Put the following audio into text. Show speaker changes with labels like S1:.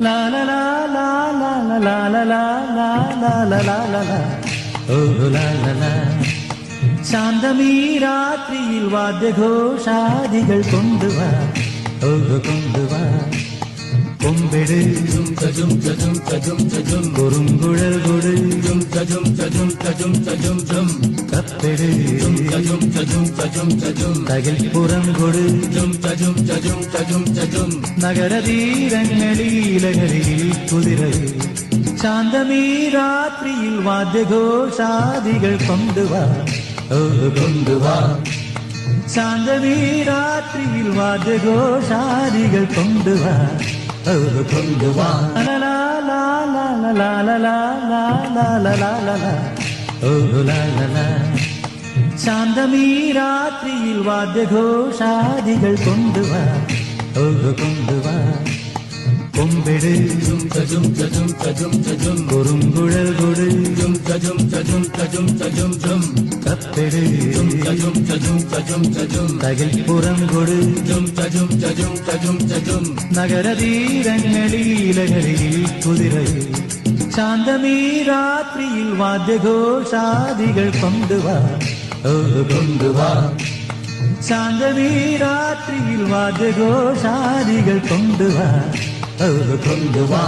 S1: La la la la la la la la la la la la la la oh la la la ശാന്തമീ രാത്രിയിൽ വാദ്യഘോഷാദികൾ കൊണ്ടുവാ ഓ കൊണ്ടുവാ കൊമ്പെട് കുറുങ്കുഴൽ കൊട് കപ്പെട് തകിൽപ്പുറം കൊട് നഗരതീരങ്ങളിലകളിൽ കുതിരയിൽ ശാന്തമീ രാത്രിയിൽ വാദ്യഘോഷാദികൾ കൊണ്ടുവാ ഓ കൊണ്ടുവാ ശാന്തമീ രാത്രിയിൽ വാദ്യഘോഷാദികൾ കൊണ്ടുവാ ഓ കൊണ്ടുവാ la la la la la la la la la la la la la ഓ la la la ശാന്തമീ രാത്രിയിൽ വാദ്യഘോഷാദികൾ കൊണ്ടുവാ ഓ കൊണ്ടുവാ കൊമ്പെട് കുറുങ്കുഴൽ കൊട് കപ്പെട് തകിൽപ്പുറം കൊട് നഗരതീരങ്ങളിലകളിൽ കുതിരയിൽ ശാന്തമീ രാത്രിയിൽ വാദ്യഘോഷാദികൾ കൊണ്ടുവാ ഓ കൊണ്ടുവാ ശാന്തമീ രാത്രിയിൽ വാദ്യഘോഷാദികൾ കൊണ്ടുവാ ഓ കൊണ്ടുവാ